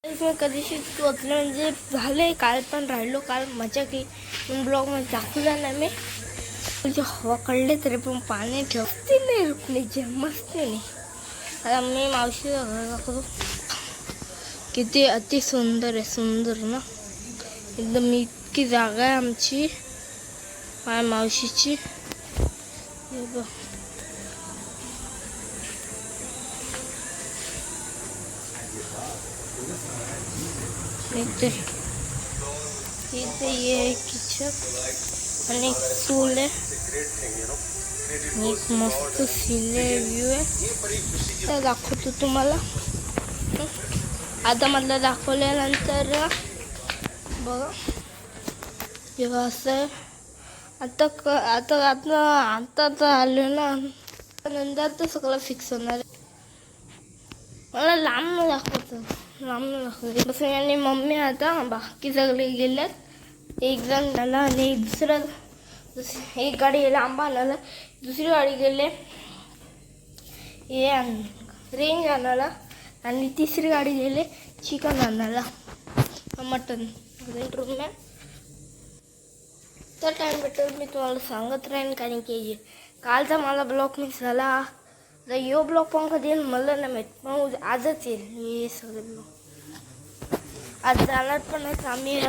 मी कधीशी पोचले म्हणजे झाले. काल पण राहिलो, काल मजा केली. ब्लॉगमध्ये दाखवला नाही मी. म्हणजे हवा कळले तरी पण पाणी ठेवते नाही, रुकण्याची मस्त नाही. आता मी मावशीला घर दाखवतो. किती अति सुंदर आहे, सुंदर ना एकदम. इतकी जागा आहे आमची माझ्या मावशीची. हे बघ इथे ये किचन आणि एक चूल आहे. एक मस्त सिले व्ह्यू आहे. तर दाखवतो तुम्हाला. आता मला दाखवल्यानंतर बघा जेव्हा असं आता तर आलो ना, नंतर तर सगळं फिक्स होणार आहे. मला लांब न दाखवतो, लांब न दाखवतो. बस आणि मम्मी आता बाकी सगळे गेल्यात. एक जण झाला आणि दुसरा एक गाडी गेला आंबा आणायला, दुसरी गाडी गेले हे रेंज आणायला, आणि तिसरी गाडी गेले चिकन आणायला, मटन. रूम आहे तर टाईम भेटेल मी तुम्हाला सांगत राहीन. कारण की कालचा मला ब्लॉग मिस झाला. तर यो ब्लॉग पण कधी येईल मला नाही माहीत, मग आजच येईल हे सगळे ब्लॉग. आज जाणार पण आहे आम्ही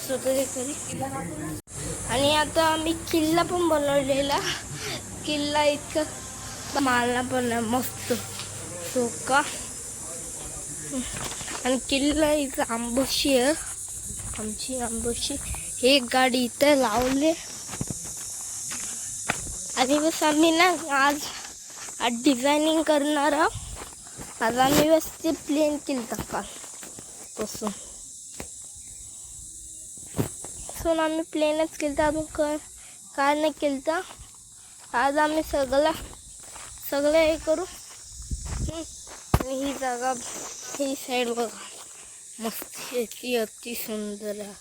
स्वतः घरी. आणि आता आम्ही किल्ला पण बनवलेला. किल्ला इतका मालना पण आहे मस्त सोका. आणि किल्ला इथं आंबोशी आहे, आमची आंबोशी. एक गाडी इथं लावले. आणि बस आम्ही ना आज डिझायनिंग करणार आहोत. आज आम्ही बस ते प्लेन केलं काल पासून. सो आम्ही प्लेनच केलं, अजून काय नाही केलं. आज आम्ही सगळं हे करू. आणि ही जागा, ही साईड बघा मस्त, ती अति सुंदर आहे.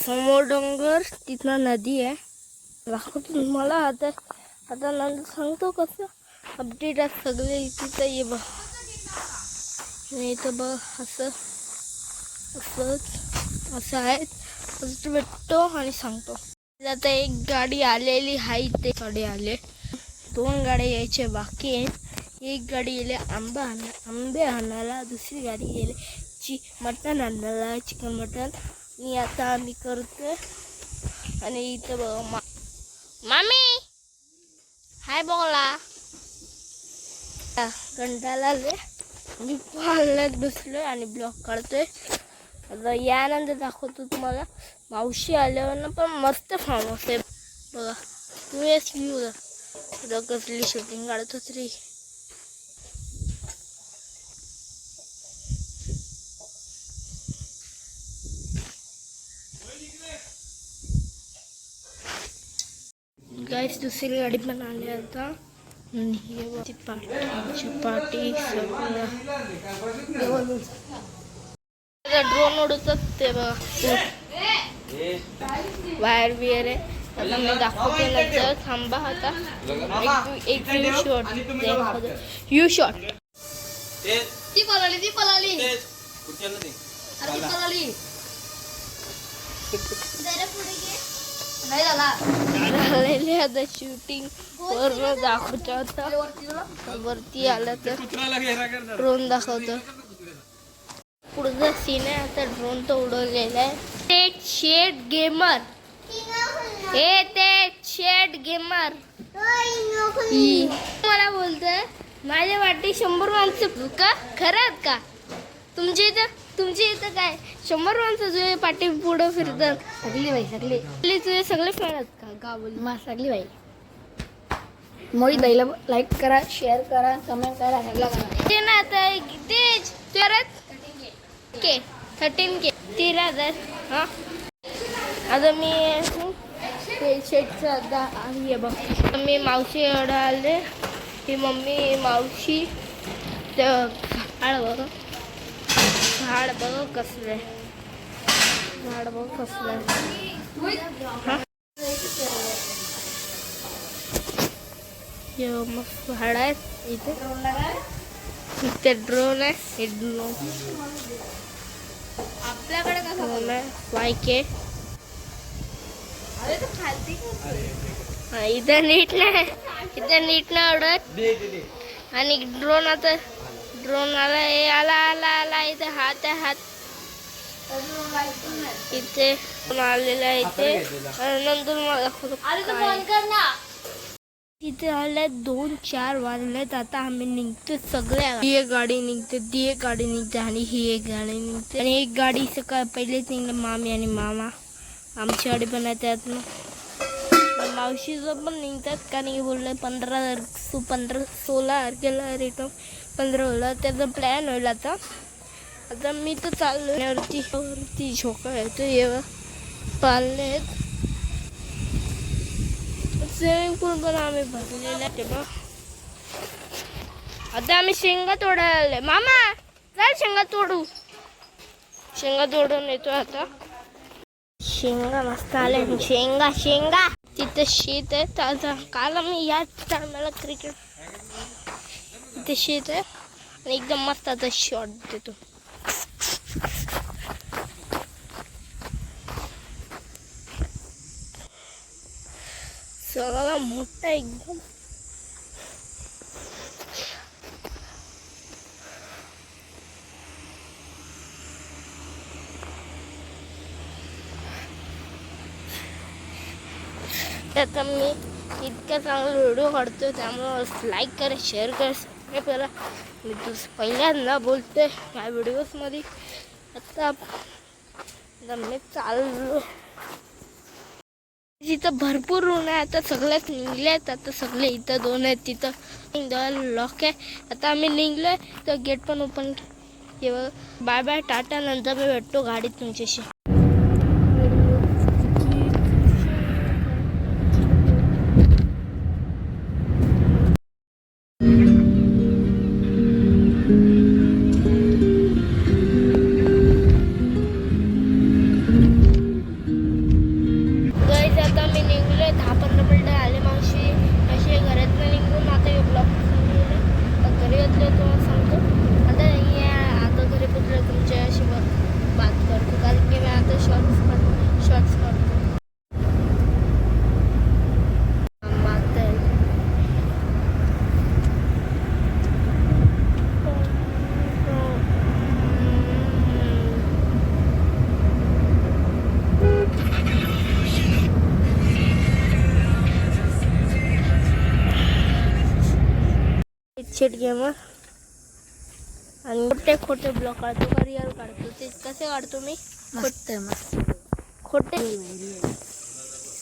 समोर डोंगर, तिथं नदी आहे. दाखवतो तुम्हाला. आता नंतर सांगतो कसं अपडेट आहे सगळे. तिथं ये बघ, इथं बघ असं आहे. असं भेटतो आणि सांगतो. आता एक गाडी आलेली आहे, ते गाडी आले. 2 गाड्या यायचे बाकी आहेत. एक गाडी गेले आंबे आणायला, दुसरी गाडी गेले मटण आणायला, चिकन मटण. आणि आता आम्ही करतोय. आणि इथं बघा मामी हाय बोला. कंटाळा आले, मी पाहण्यात बसलोय आणि ब्लॉग काढतोय. आता यानंतर दाखवतो तुम्हाला. मावशी आल्यावर ना पण मस्त फार्म हाऊस आहे बघा. तुम्हीच व्ह्यू कसली शूटिंग काढत होत रे. गाईस दुसरी गाडी पण आली आता. हे पाटी सगळं ड्रोन उडवतात ते बघा, वायर बियर आहे. आता मी दाखवते नंतर. थांबा आता एक यू शॉट. ती पळाली झालेली आता शूटिंग पूर्ण दाखवतो. आता वरती आलं तर ड्रोन दाखवतो. पुढचा सीन आहे. आता ड्रोन तर उडवलेला आहे. ते शेड गेमर मला बोलतोय माझ्या वाटी 100 माणसं का खरंच का? तुमच्या इथं काय 100 माणसं तुझे पाठी पुढं फिरतात? सगळी बाई तुझे सगळे फॅन आहेत का गावली? मा सगळी बाई. मोहित बाईला लाईक करा, शेअर करा, कमेंट करा, सगळं करा. ते ना आता तेच 13K 13,000. हां आता मी शेटचं आता आहे बघ. मी मावशी एवढं आले. ही मम्मी मावशी. ते झाड बघ कसलं आहे. झाड बघ कसलं आहे. मस्त झाड आहेत इथे. इथे ड्रोन आहे, हे ड्रोन आपल्याकडे कसं आहे वायके. इथं नीट नाही, इथं नीट नाही आवडत. आणि ड्रोन आता ड्रोन आला, हे आला आला आला इथे हात आहे हात इथे आलेला आहे इथे. नंतर मला दाखवतो तिथे आले 2-4 वाजलेत. आता आम्ही निघतो सगळे. ही एक गाडी निघते, ती एक गाडी निघते आणि ही एक गाडी निघते. आणि एक गाडी सकाळ पहिलेच निघले मामी आणि मामा. आमची गाडी पण आहे त्यात मावशीचं पण निघतात. कारण की बोलले 16 तारखेला रिटर्न 15 होला त्याचा प्लॅन होईल. आता मी तर चाललो वरती झोका येतो ये पाळले आहेत. स्विमिंग पूल पण आम्ही भरलेला तेव्हा. आता आम्ही शेंगा तोडायला आले. मामा चल शेंगा तोडू. शेंगा तोडून येतो आता. शेंगा मस्त आले. शेंगा शेंगा तिथे शेत आहे ताजा. काल आम्ही या टायमाला क्रिकेट तिथे शेत आहे आणि एकदम मस्त आता शॉट देतो. सगळा मोठा एकदम. आता मी इतका चांगला व्हिडिओ काढतोय त्यामुळं लाईक करा, शेअर करा, सबस्क्राईब करा. मी पहिल्यांदा बोलतोय या व्हिडिओजमध्ये. आता मी चाललो तिथं भरपूर ऊन आहे. आता सगळ्यात निघले आहेत. आता सगळे इथं 2 आहेत तिथं लॉक आहे. आता आम्ही निघलोय तर गेट पण ओपन केलं. Bye bye tata. नंतर मी भेटतो गाडीत तुमच्याशी. आता मी निघलोय 10-15 मिनिटं आले. मावशी असे घरात निघून आता ब्लॉग घरी येतलो तुम्हाला सांगतो. आता घरी पोचलो तुमच्याशी बात करतो. कारण की मी आता शॉर्ट्स करतो. शेट गेमर आणि खोटे ब्लॉग काढतो का रिअल काढतो. ते कसे काढतो मी खोटे.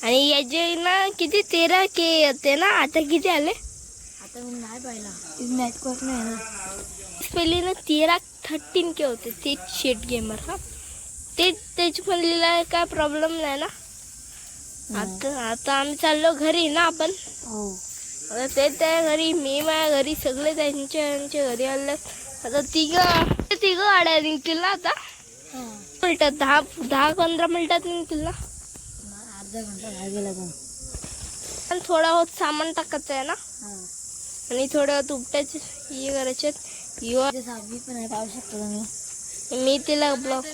आणि याचे ना किती 13K येते ना. आता किती आले आता मी नाही पाहिला. पहिले ना 13-13K होते ते शेट गेमर. हा ते त्याची पण लिहिला काय प्रॉब्लेम नाही ना. आता आम्ही चाललो घरी ना आपण. ते त्या घरी मी माझ्या घरी सगळे त्यांच्या घरी आले. आता तिघ गाड्या निघतील ना. आता मिनिटात 10-15 मिनिटात निघतील ना. अर्धा घंटा लागेल. आणि थोडा होत सामान टाकायचं आहे ना. आणि थोड्या होत उपटायचे हे करायचे. पण आहे पाहू शकतो मी तिला ब्लॉग.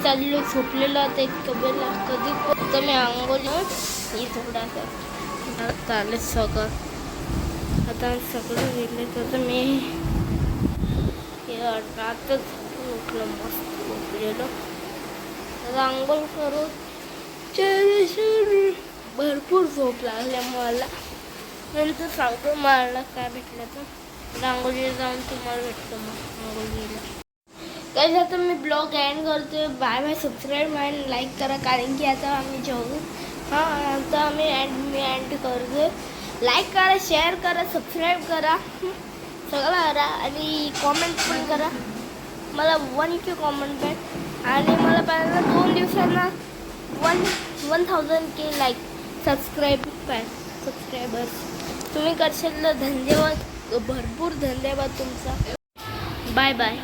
चाललो झोपलेलो आता इतकं वेळेला कधी तर मी आंघोळ ही थोडासा आले सगळं. आता सगळं गेले तर मी रातच उठलो मस्त झोपलेलो. आता आंघोळ करून भरपूर झोप लागल्या मला. नंतर सांगतो मला काय भेटलं तर. रांगोळीला जाऊन तुम्हाला भेटतो मग रांगोळीला. काय आता मी ब्लॉग एंड करतोय. Bye bye. सबस्क्राईब आणि लाईक करा कारण की आता आम्ही जेवू. हां आता मी एंड करतोय. लाईक करा, शेअर करा, सबस्क्राईब करा, सगळं करा आणि कॉमेंट पण करा. मला 1K कॉमेंट भेट आणि मला पहिल्यांदा 2 दिवसांना 1000K लाईक सबस्क्रायबर्स तुम्ही करशाल. धन्यवाद, भरपूर धन्यवाद तुमचा. Bye bye.